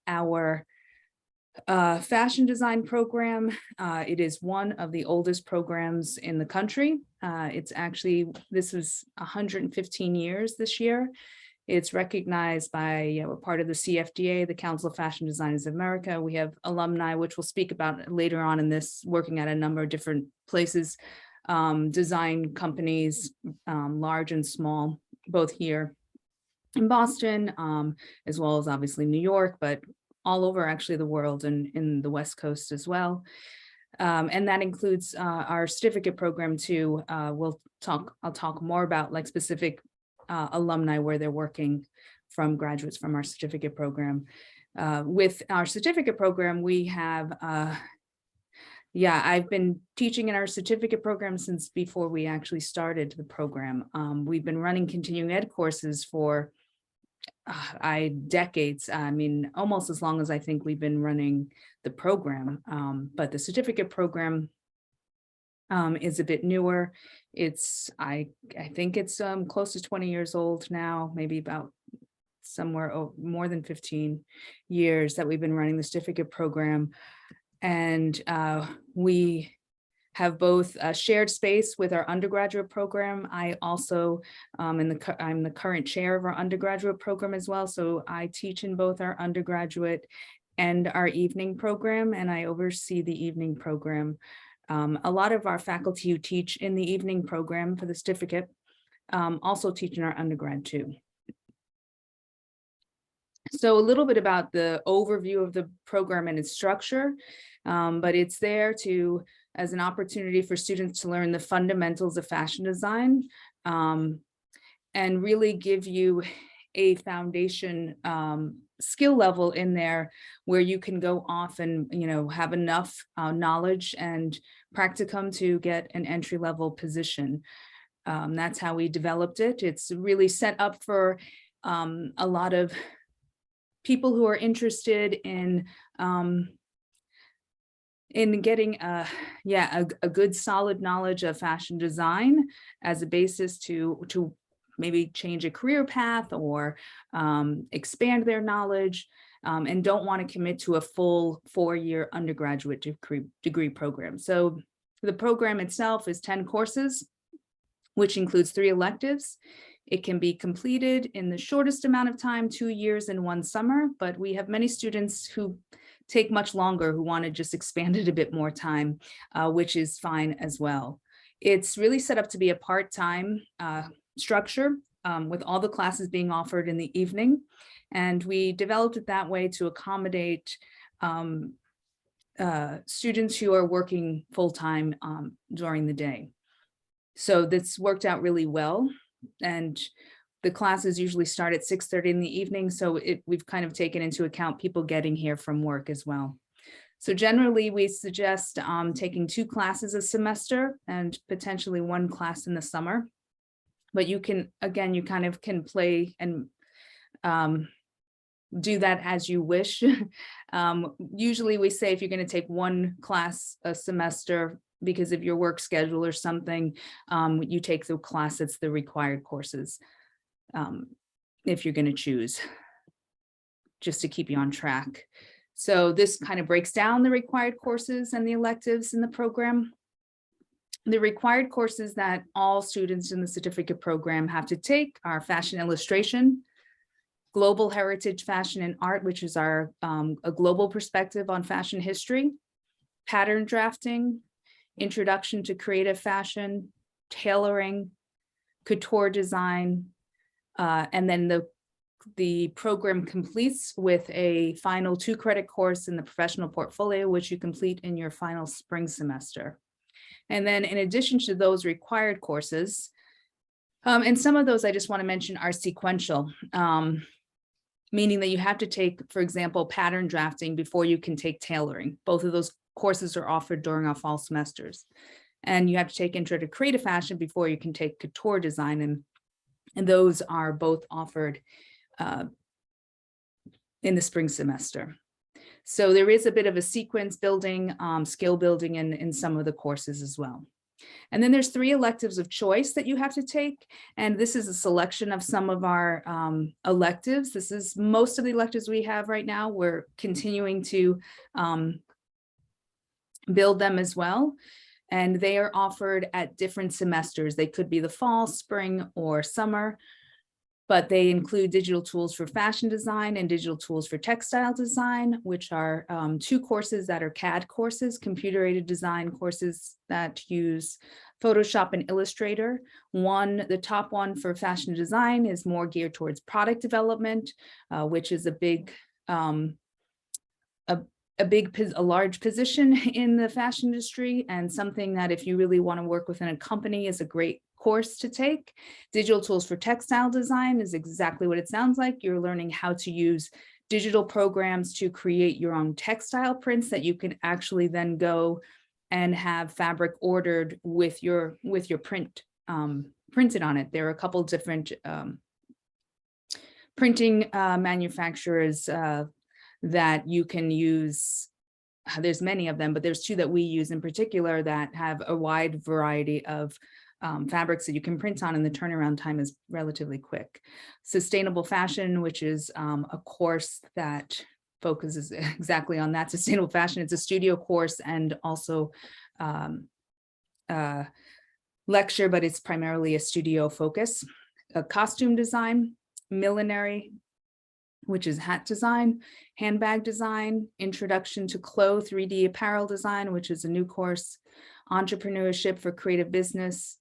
our fashion design program. It is one of the oldest programs in the country. This was 115 years this year. It's recognized by, we're part of the CFDA, the Council of Fashion Designers of America. We have alumni, which we'll speak about later on in this, working at a number of different places, design companies, large and small, both here in Boston, as well as obviously New York, but all over actually the world and in the West Coast as well. And that includes our certificate program too. I'll talk more about like specific alumni where they're working from, graduates from our certificate program. With our certificate program, we have, I've been teaching in our certificate program since before we actually started the program. We've been running continuing ed courses for decades. I mean, almost as long as I think we've been running the program. But the certificate program is a bit newer. I think it's close to 20 years old now, maybe about somewhere more than 15 years that we've been running the certificate program. And we have both a shared space with our undergraduate program. I also I'm the current chair of our undergraduate program as well. So I teach in both our undergraduate and our evening program, and I oversee the evening program. A lot of our faculty who teach in the evening program for the certificate also teach in our undergrad too. So a little bit about the overview of the program and its structure, but it's there as an opportunity for students to learn the fundamentals of fashion design and really give you a foundation skill level in there where you can go off and have enough knowledge and practicum to get an entry-level position. That's how we developed it. It's really set up for a lot of people who are interested in getting a good solid knowledge of fashion design as a basis to maybe change a career path or expand their knowledge, and don't want to commit to a full 4-year undergraduate degree program. So the program itself is 10 courses, which includes 3 electives. It can be completed in the shortest amount of time, 2 years and 1 summer, but we have many students who take much longer, who want to just expand it a bit more time, which is fine as well. It's really set up to be a part-time structure with all the classes being offered in the evening. And we developed it that way to accommodate students who are working full-time during the day. So this worked out really well. And the classes usually start at 6:30 in the evening. So we've kind of taken into account people getting here from work as well. So generally we suggest taking 2 classes a semester and potentially 1 class in the summer. But you can, again, you kind of can play and do that as you wish. Usually we say if you're going to take 1 class a semester because of your work schedule or something, you take the class that's the required courses if you're going to choose, just to keep you on track. So this kind of breaks down the required courses and the electives in the program. The required courses that all students in the certificate program have to take are fashion illustration, global heritage fashion and art, which is our a global perspective on fashion history, pattern drafting, introduction to creative fashion, tailoring, couture design, and then the program completes with a final 2-credit course in the professional portfolio, which you complete in your final spring semester. And then in addition to those required courses, and some of those I just want to mention are sequential, meaning that you have to take, for example, pattern drafting before you can take tailoring. Both of those courses are offered during our fall semesters. And you have to take Intro to Creative Fashion before you can take couture design, and those are both offered in the spring semester. So there is a bit of a sequence building, skill building in some of the courses as well. And then there's 3 electives of choice that you have to take. And this is a selection of some of our electives. This is most of the electives we have right now. We're continuing to build them as well. And they are offered at different semesters. They could be the fall, spring, or summer, but they include digital tools for fashion design and digital tools for textile design, which are 2 courses that are CAD courses, computer-aided design courses that use Photoshop and Illustrator. The top one for fashion design is more geared towards product development, which is a large position in the fashion industry, and something that if you really want to work within a company is a great course to take. Digital tools for textile design is exactly what it sounds like. You're learning how to use digital programs to create your own textile prints that you can actually then go and have fabric ordered with your print printed on it. There are a couple different printing manufacturers that you can use. There's many of them, but there's 2 that we use in particular that have a wide variety of fabrics that you can print on, and the turnaround time is relatively quick. Sustainable fashion, which is a course that focuses exactly on that, sustainable fashion. It's a studio course and also lecture, but it's primarily a studio focus. Costume design, millinery, which is hat design, handbag design, introduction to clothes, 3D apparel design, which is a new course, entrepreneurship for creative business,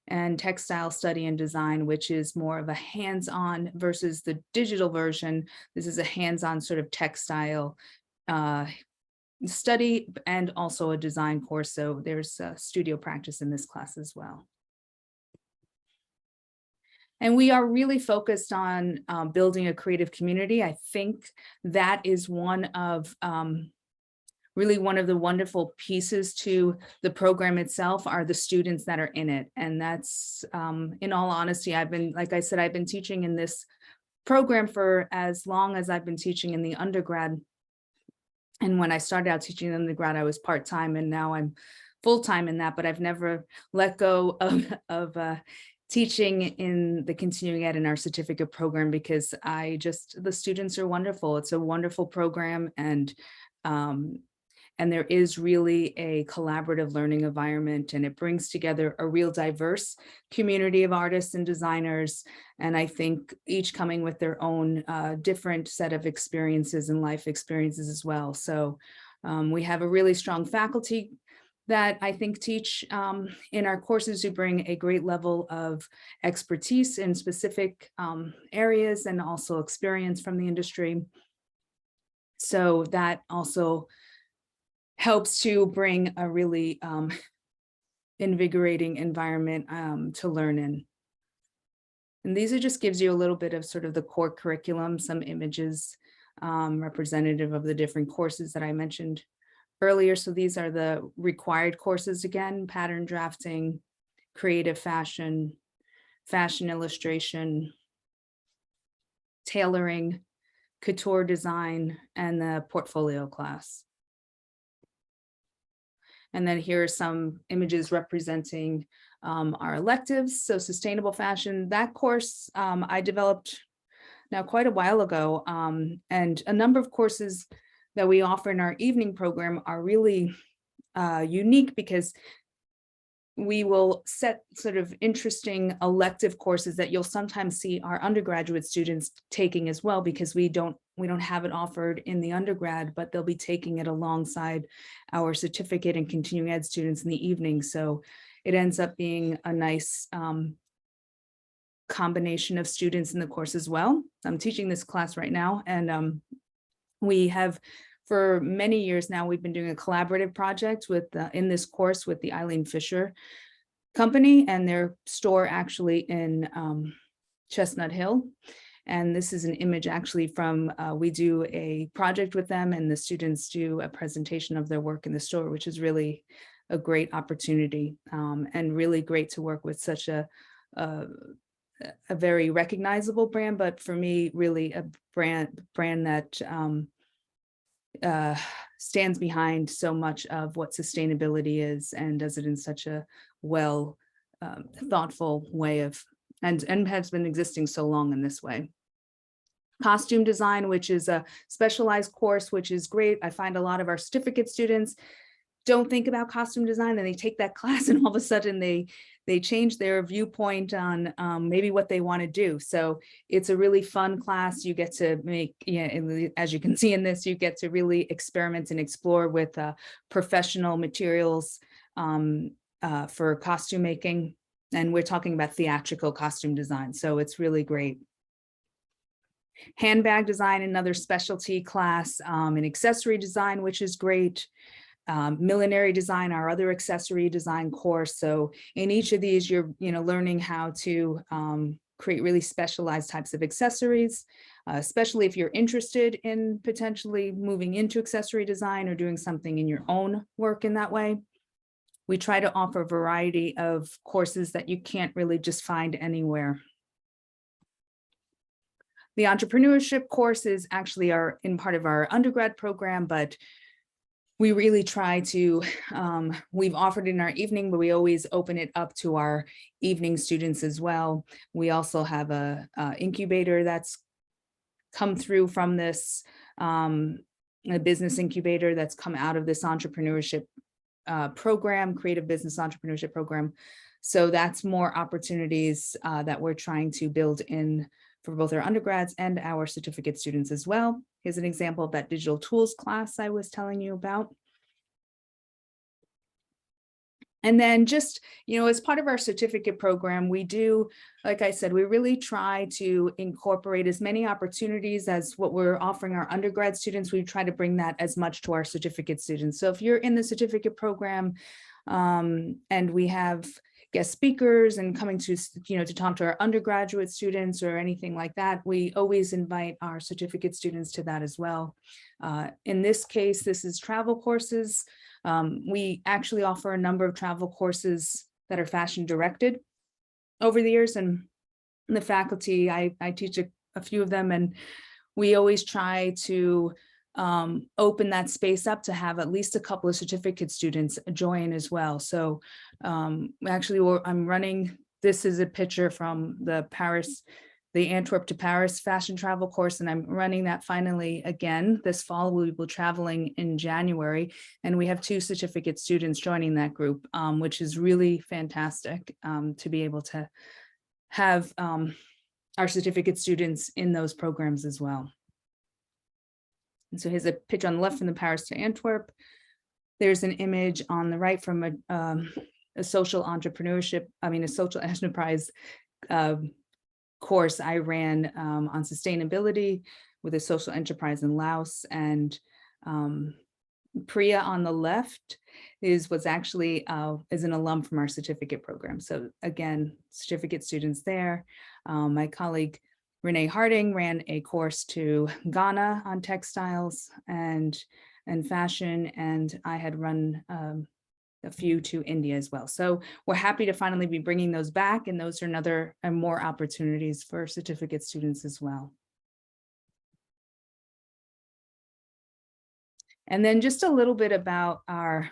and textile study and design, which is more of a hands-on versus the digital version. This is a hands-on sort of textile study and also a design course. So there's studio practice in this class as well. And we are really focused on building a creative community. I think that is really one of the wonderful pieces to the program itself are the students that are in it. And that's, in all honesty, like I said, I've been teaching in this program for as long as I've been teaching in the undergrad. And when I started out teaching in the undergrad, I was part-time, and now I'm full-time in that, but I've never let go of teaching in the continuing ed in our certificate program, because the students are wonderful. It's a wonderful program, and there is really a collaborative learning environment, and it brings together a real diverse community of artists and designers. And I think each coming with their own different set of experiences and life experiences as well. So we have a really strong faculty that I think teach in our courses, who bring a great level of expertise in specific areas and also experience from the industry. So that also helps to bring a really invigorating environment to learn in. And these just gives you a little bit of sort of the core curriculum, some images representative of the different courses that I mentioned earlier. So these are the required courses again: pattern drafting, creative fashion, fashion illustration, tailoring, couture design, and the portfolio class. And then here are some images representing our electives. So sustainable fashion, that course I developed now quite a while ago, and a number of courses that we offer in our evening program are really unique, because we will set sort of interesting elective courses that you'll sometimes see our undergraduate students taking as well, because we don't have it offered in the undergrad, but they'll be taking it alongside our certificate and continuing ed students in the evening. So it ends up being a nice combination of students in the course as well. I'm teaching this class right now, and we have, for many years now, we've been doing a collaborative project with in this course with the Eileen Fisher Company and their store actually in Chestnut Hill. And this is an image actually from, we do a project with them, and the students do a presentation of their work in the store, which is really a great opportunity, and really great to work with such a very recognizable brand, but for me, really a brand that stands behind so much of what sustainability is and does it in such a well thoughtful way of, and has been existing so long in this way. Costume design, which is a specialized course, which is great. I find a lot of our certificate students don't think about costume design, and they take that class and all of a sudden they change their viewpoint on maybe what they want to do. So it's a really fun class. You get to make, as you can see in this, you get to really experiment and explore with professional materials for costume making. And we're talking about theatrical costume design. So it's really great. Handbag design, another specialty class, and accessory design, which is great. Millinery design, our other accessory design course. So in each of these, you're learning how to create really specialized types of accessories, especially if you're interested in potentially moving into accessory design or doing something in your own work in that way. We try to offer a variety of courses that you can't really just find anywhere. The entrepreneurship course is actually in part of our undergrad program, but we really try to, we've offered it in our evening, but we always open it up to our evening students as well. We also have a incubator that's come through from this, a business incubator that's come out of this entrepreneurship program, creative business entrepreneurship program. So that's more opportunities that we're trying to build in for both our undergrads and our certificate students as well. Here's an example of that digital tools class I was telling you about. And then just, as part of our certificate program, we do, like I said, we really try to incorporate as many opportunities as what we're offering our undergrad students. We try to bring that as much to our certificate students. So if you're in the certificate program and we have guest speakers and coming to, to talk to our undergraduate students or anything like that, we always invite our certificate students to that as well. In this case, this is travel courses. We actually offer a number of travel courses that are fashion directed over the years, and the faculty, I teach a few of them, and we always try to open that space up to have at least a couple of certificate students join as well. So actually, I'm running, this is a picture from the Antwerp to Paris fashion travel course, and I'm running that finally again this fall. We will be traveling in January, and we have 2 certificate students joining that group, which is really fantastic to be able to have our certificate students in those programs as well. And so here's a picture on the left from the Paris to Antwerp. There's an image on the right from a social entrepreneurship, a social enterprise course I ran on sustainability with a social enterprise in Laos. And Priya on the left was actually is an alum from our certificate program. So again, certificate students there. My colleague Renee Harding ran a course to Ghana on textiles and fashion, and I had run a few to India as well. So we're happy to finally be bringing those back, and those are another and more opportunities for certificate students as well. And then just a little bit about our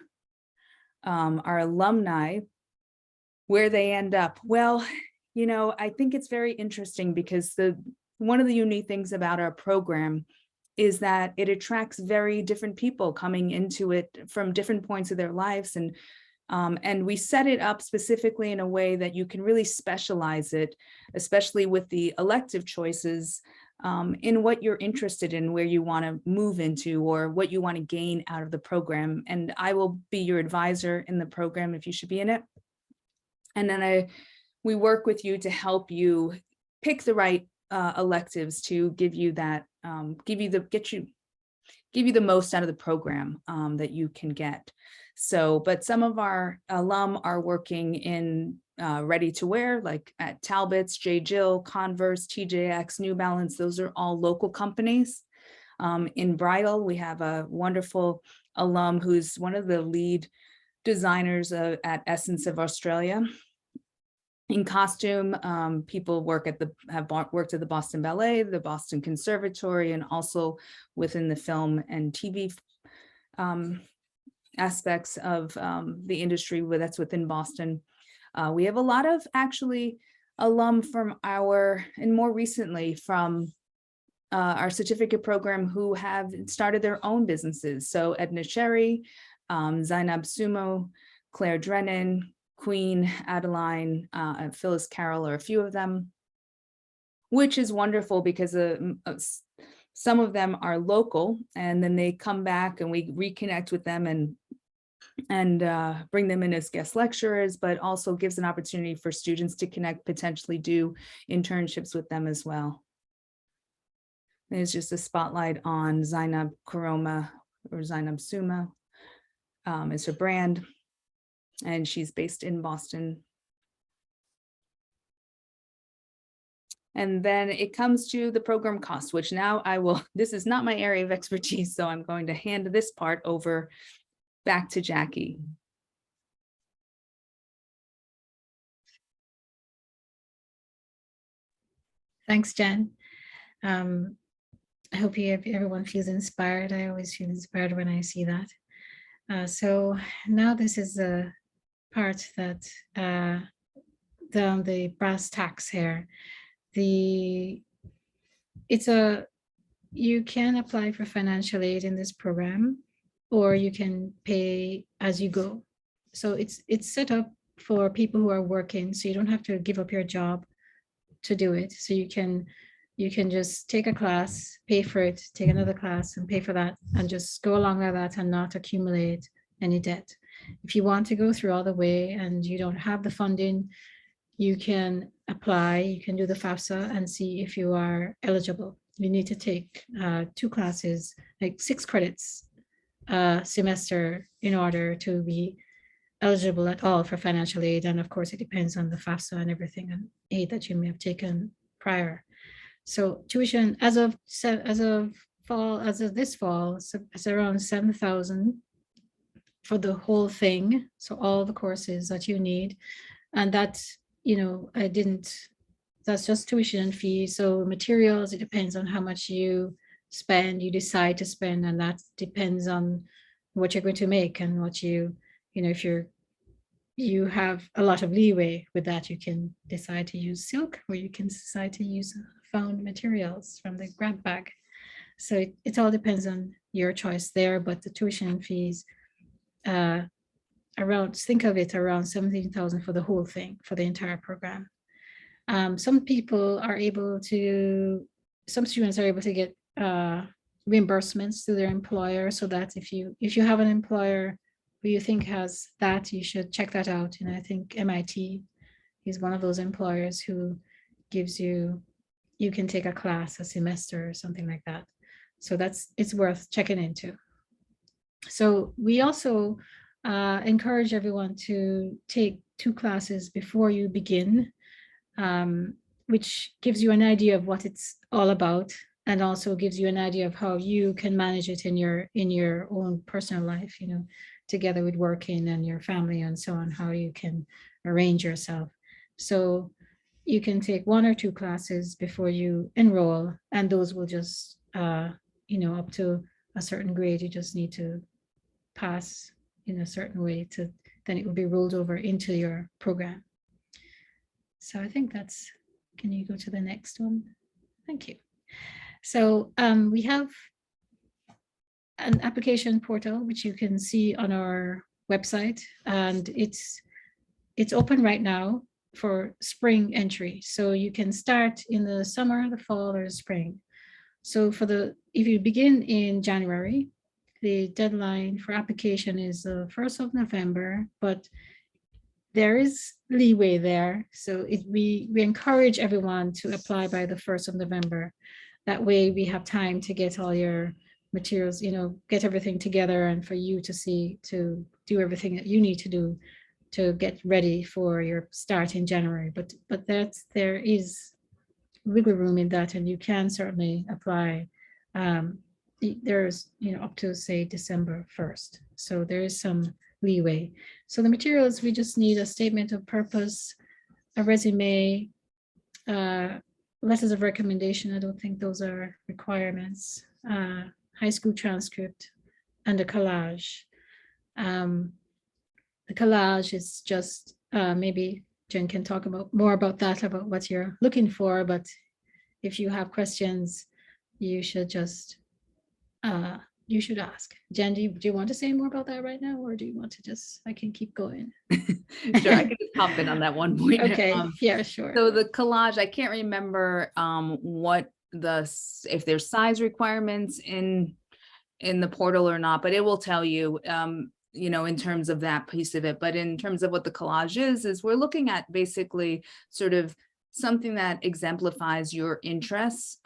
alumni, where they end up. Well, I think it's very interesting because one of the unique things about our program is that it attracts very different people coming into it from different points of their lives. And we set it up specifically in a way that you can really specialize it, especially with the elective choices in what you're interested in, where you want to move into, or what you want to gain out of the program. And I will be your advisor in the program if you should be in it. And then we work with you to help you pick the right electives to give you that, give you the most out of the program that you can get. So, but some of our alum are working in ready to wear, like at Talbot's, J. Jill, Converse, TJX, New Balance. Those are all local companies. In bridal, we have a wonderful alum who's one of the lead designers at Essence of Australia. In costume, people have worked at the Boston Ballet, the Boston Conservatory, and also within the film and TV aspects of the industry that's within Boston. We have a lot of actually alum from and more recently from our certificate program who have started their own businesses. So Edna Sherry, Zainab Sumo, Claire Drennan, Queen Adeline, and Phyllis Carroll are a few of them, which is wonderful because some of them are local, and then they come back and we reconnect with them and bring them in as guest lecturers, but also gives an opportunity for students to connect, potentially do internships with them as well. There's just a spotlight on Zainab Karoma, or Zainab Suma, is her brand, and she's based in Boston. And then it comes to the program cost, which now this is not my area of expertise, so I'm going to hand this part over back to Jackie. Thanks, Jen. I hope everyone feels inspired. I always feel inspired when I see that. So now this is the part that the brass tacks here. You can apply for financial aid in this program, or you can pay as you go. So it's set up for people who are working, so you don't have to give up your job to do it. So you can just take a class, pay for it, take another class and pay for that, and just go along with that and not accumulate any debt. If you want to go through all the way and you don't have the funding, you can apply, you can do the FAFSA and see if you are eligible. You need to take 2 classes, like 6 credits a semester in order to be eligible at all for financial aid. And of course, it depends on the FAFSA and everything and aid that you may have taken prior. So tuition as of this fall, so it's around $7,000 for the whole thing. So all the courses that you need, and that's, that's just tuition and fees. So materials, it depends on how much you decide to spend, and that depends on what you're going to make and what if you have a lot of leeway with that, you can decide to use silk, or you can decide to use found materials from the grant bag. So it all depends on your choice there, but the tuition fees, think of it around $17,000 for the whole thing, for the entire program. Some students are able to get reimbursements to their employer, so that if you have an employer who you think has that, you should check that out. And I think MIT is one of those employers who gives you can take a class a semester or something like that. So it's worth checking into. So we also encourage everyone to take 2 classes before you begin, which gives you an idea of what it's all about, and also gives you an idea of how you can manage it in your own personal life, together with working and your family and so on, how you can arrange yourself. So you can take 1 or 2 classes before you enroll, and those will just, up to a certain grade, you just need to pass in a certain way then it will be rolled over into your program. So I think can you go to the next one? Thank you. So we have an application portal, which you can see on our website, and it's open right now for spring entry. So you can start in the summer, the fall, or the spring. So if you begin in January, the deadline for application is the 1st of November, but there is leeway there. So we encourage everyone to apply by the 1st of November. That way we have time to get all your materials, get everything together, and for you to do everything that you need to do to get ready for your start in January. But there is wiggle room in that, and you can certainly apply. There's up to, say, December 1st. So there is some leeway. So the materials, we just need a statement of purpose, a resume, letters of recommendation. I don't think those are requirements. High school transcript, and a collage. The collage is just maybe Jen can talk more about that, about what you're looking for. But if you have questions, you should just you should ask. Jen, do you want to say more about that right now, or do you want to just, I can keep going? Sure, I could just hop in on that one point. Okay, yeah, sure. So the collage, I can't remember what if there's size requirements in the portal or not, but it will tell you, you know, in terms of that piece of it. But in terms of what the collage is we're looking at basically sort of something that exemplifies your interests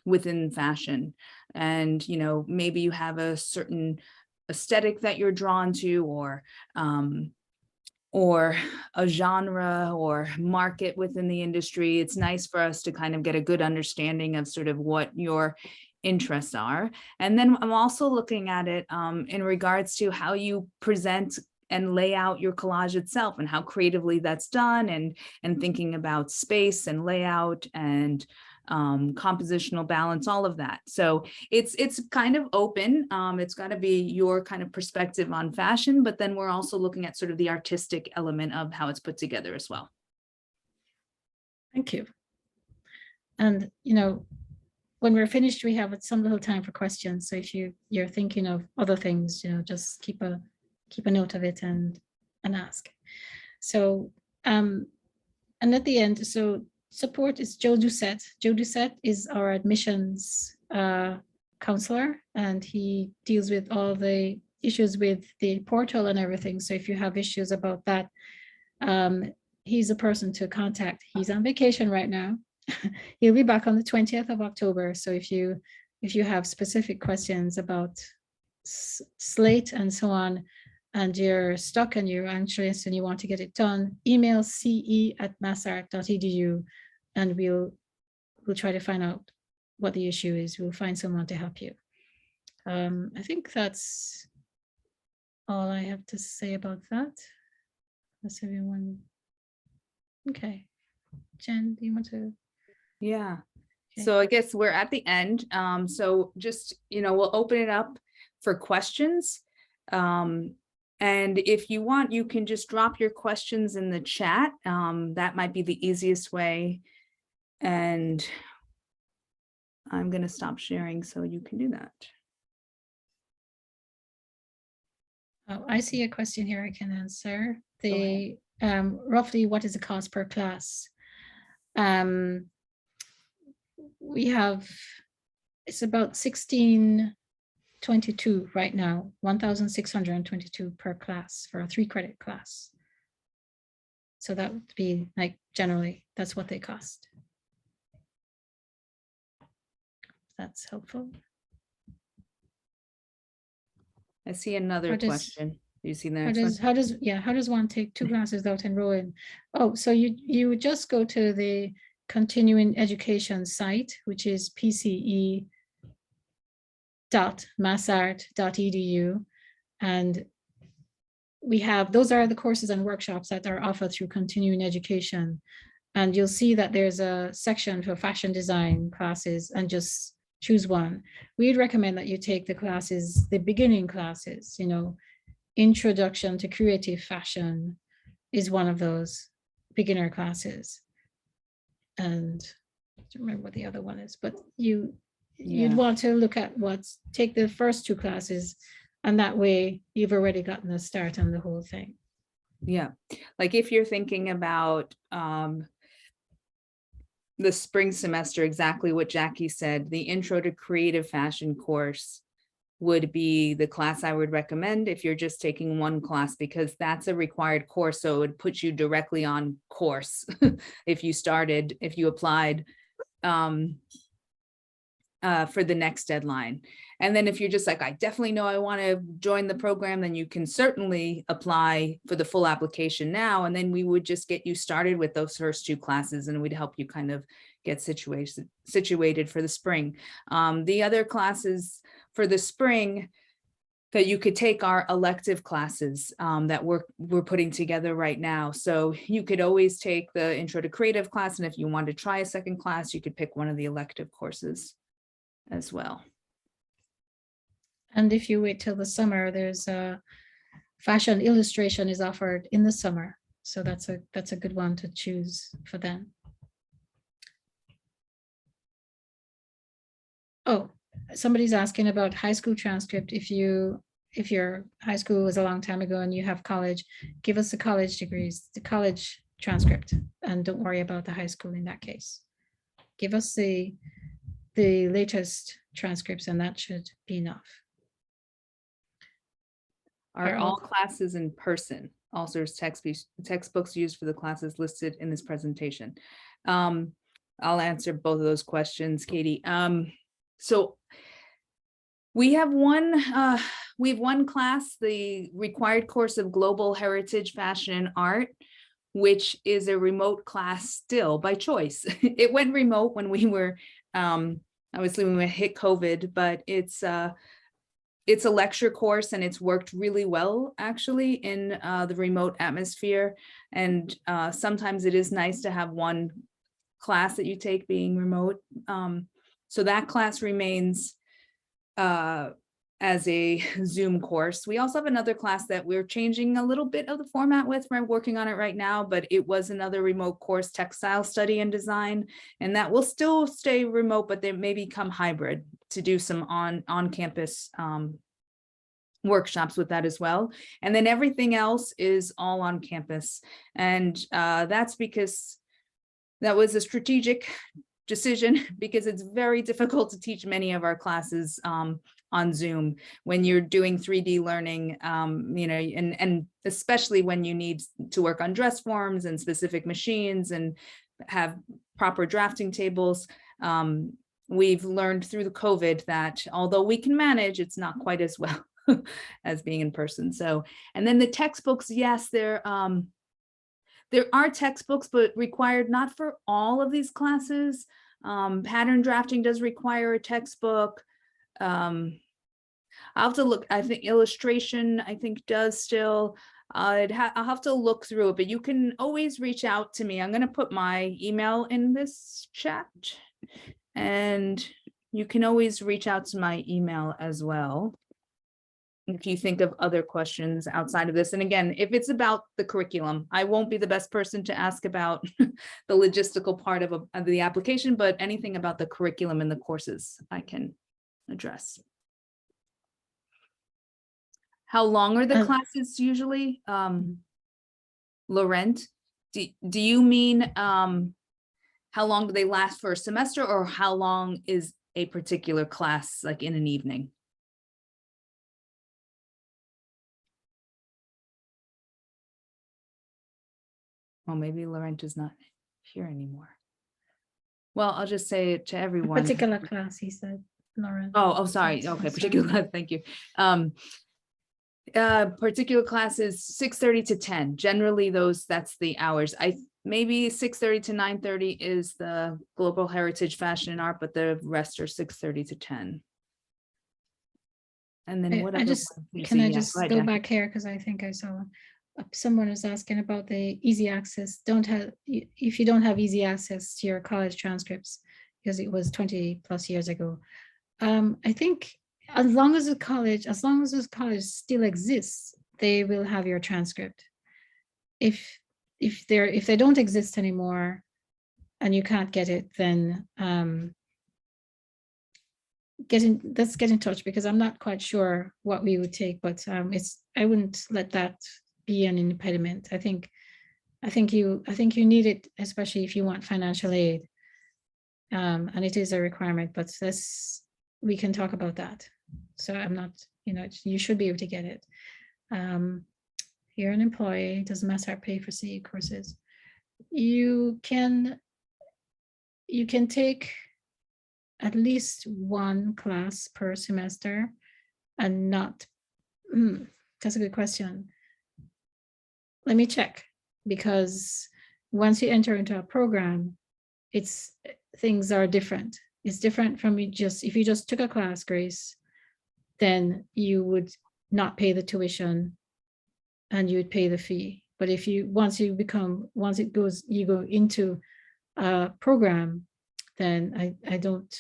within fashion. And, you know, maybe you have a certain aesthetic that you're drawn to, or a genre or market within the industry. It's nice for us to kind of get a good understanding of sort of what your interests are. And then I'm also looking at it in regards to how you present and lay out your collage itself, and how creatively that's done, and thinking about space and layout and compositional balance, all of that. So it's kind of open. It's got to be your kind of perspective on fashion, but then we're also looking at sort of the artistic element of how it's put together as well. Thank you. And, you know, when we're finished, we have some little time for questions. So if you're thinking of other things, you know, just keep a note of it and ask. So, and at the end, so support is Joe Doucette. Joe Doucette is our admissions counselor, and he deals with all the issues with the portal and everything. So if you have issues about that, he's a person to contact. He's on vacation right now. He'll be back on the 20th of October. So if you have specific questions about Slate and so on, and you're stuck and you're anxious and you want to get it done, email ce@massart.edu, and we'll try to find out what the issue is. We'll find someone to help you. I think that's all I have to say about that. That's everyone. Okay. Jen, do you want to? Yeah. Okay. So I guess we're at the end. So just, you know, we'll open it up for questions. And if you want, you can just drop your questions in the chat. That might be the easiest way. And I'm going to stop sharing so you can do that. Oh, I see a question here I can answer. The roughly, what is the cost per class? We have, it's about 1622 right now, 1,622 per class for a 3-credit class. So that would be like, generally, that's what they cost. That's helpful. I see another question. You see that? How does one take 2 classes without enrolling? Oh, so you would just go to the continuing education site, which is pce.massart.edu, and we have, those are the courses and workshops that are offered through continuing education, and you'll see that there's a section for fashion design classes, and just choose one. We'd recommend that you take the classes, the beginning classes, you know, Introduction to Creative Fashion is one of those beginner classes. And I don't remember what the other one is, but you'd want to look at take the first 2 classes, and that way you've already gotten a start on the whole thing. Yeah, like if you're thinking about the spring semester, exactly what Jackie said, the Intro to Creative Fashion course would be the class I would recommend if you're just taking one class, because that's a required course. So it would put you directly on course if you applied for the next deadline. And then if you're just like, I definitely know I want to join the program, then you can certainly apply for the full application now. And then we would just get you started with those first 2 classes, and we'd help you kind of get situated for the spring. The other classes for the spring that you could take are elective classes that we're putting together right now. So you could always take the Intro to Creative class, and if you want to try a second class, you could pick one of the elective courses as well. And if you wait till the summer, there's a fashion illustration is offered in the summer. So that's a good one to choose for them. Oh, somebody's asking about high school transcript. If your high school was a long time ago and you have college, give us the college degrees, the college transcript, and don't worry about the high school in that case. Give us the latest transcripts and that should be enough. Are all classes in person? Also, there's textbooks used for the classes listed in this presentation. I'll answer both of those questions, Katie. So we have one class, the required course of Global Heritage Fashion and Art, which is a remote class still by choice. It went remote when we were, obviously when we hit COVID, but it's a lecture course and it's worked really well actually in the remote atmosphere. And sometimes it is nice to have one class that you take being remote. So that class remains as a Zoom course. We also have another class that we're changing a little bit of the format with. We're working on it right now, but it was another remote course, textile study and design, and that will still stay remote, but they may become hybrid to do some on-campus workshops with that as well. And then everything else is all on campus. And that's because that was a strategic decision, because it's very difficult to teach many of our classes on Zoom when you're doing 3D learning, and especially when you need to work on dress forms and specific machines and have proper drafting tables. We've learned through the COVID that although we can manage, it's not quite as well as being in person. So, and then the textbooks, yes, there are textbooks, but required not for all of these classes. Pattern drafting does require a textbook. I'll have to look. I think illustration, I think, does still. I'll have to look through it, but you can always reach out to me. I'm going to put my email in this chat, and you can always reach out to my email as well if you think of other questions outside of this. And again, if it's about the curriculum, I won't be the best person to ask about the logistical part of the application, but anything about the curriculum and the courses I can address. How long are the classes usually? Laurent, do you mean how long do they last for a semester, or how long is a particular class, like in an evening? Well, maybe Laurent is not here anymore. Well, I'll just say it to everyone. A particular class, he said, Laurent. Oh, sorry. Okay, particular class. Thank you. Particular classes 6:30 to 10. Generally, that's the hours. Maybe 6:30 to 9:30 is the Global Heritage Fashion and Art, but the rest are 6:30 to 10. And then what? Can I just go back here, because I think I saw someone is asking about the easy access. If you don't have easy access to your college transcripts, because it was 20 plus years ago, I think as long as the college still exists, they will have your transcript. If they don't exist anymore and you can't get it, then let's get in touch, because I'm not quite sure what we would take, but I wouldn't let that be an impediment. I think you need it, especially if you want financial aid, and it is a requirement, but we can talk about that. So I'm not, you should be able to get it. You're an employee. Does MassArt pay for CE courses? You can take at least one class per semester, and not. That's a good question. Let me check, because once you enter into a program, things are different. It's different from if you just took a class, Grace, then you would not pay the tuition and you would pay the fee. But if once you go into a program, then I don't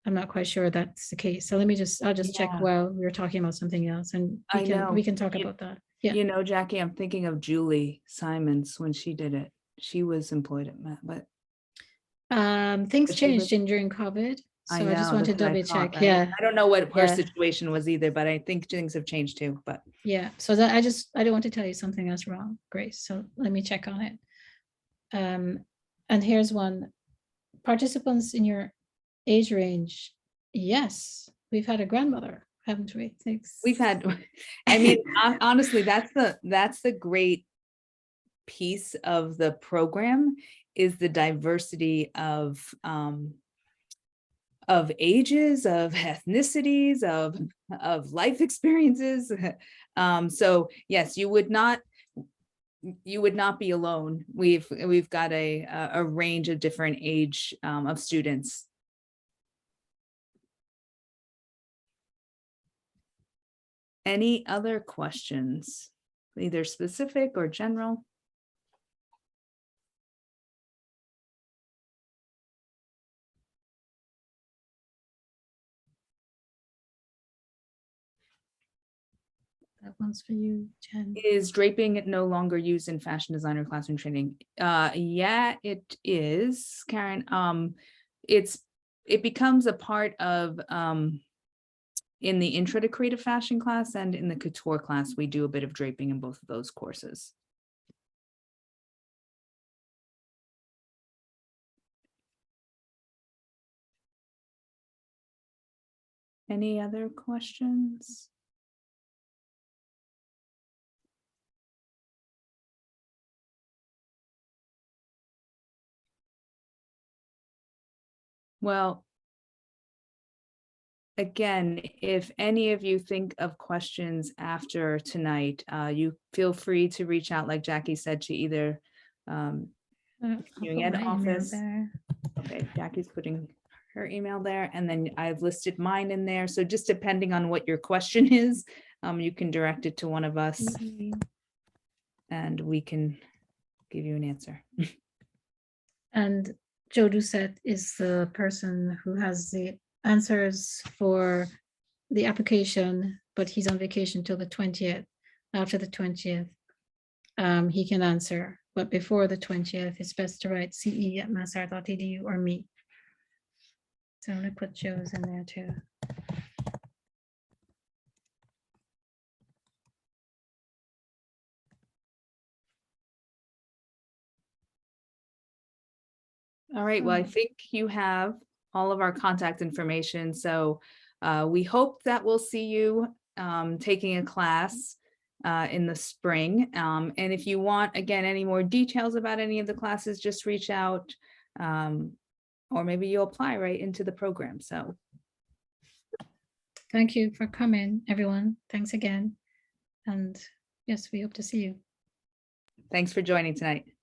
I'm not quite sure that's the case. So let me I'll just check Yeah. while we're talking about something else, and I know. we can talk You- about that. Yeah. You know, Jackie, I'm thinking of Julie Simons when she did it. She was employed at Met, but Things But she was- changed during COVID, I so I just know, want to that's what I double thought, check. right? Yeah. I don't know what her Yeah. situation was either, but I think things have changed too, but Yeah, so that I don't want to tell you something else wrong, Grace, so let me check on it. And here's one. Participants in your age range. Yes, we've had a grandmother, haven't we? Thanks. we've had, I mean, honestly, that's the great piece of the program is the diversity of ages, of ethnicities, of life experiences. So yes, you would not be alone. We've got a range of different age of students. Any other questions, either specific or general? That one's for you, Jen. Is draping no longer used in fashion designer classroom training? Yeah, it is, Karen. It becomes a part of in the intro to creative fashion class and in the couture class, we do a bit of draping in both of those courses. Any other questions? Well, again, if any of you think of questions after tonight, you feel free to reach out, like Jackie said, to either I'll put continuing ed my email office. there. Okay, Jackie's putting her email there, and then I've listed mine in there. So just depending on what your question is, you can direct it to one of us and we can give you an answer. And Joe Doucette is the person who has the answers for the application, but he's on vacation till the 20th. After the 20th, he can answer, but before the 20th, it's best to write ce@massart.edu or me. So I'm gonna put Joe's in there too. All right, well, I think you have all of our contact information. So we hope that we'll see you taking a class in the spring. And if you want, again, any more details about any of the classes, just reach out. Or maybe you'll apply right into the program. So Thank you for coming, everyone. Thanks again. And yes, we hope to see you. thanks for joining tonight.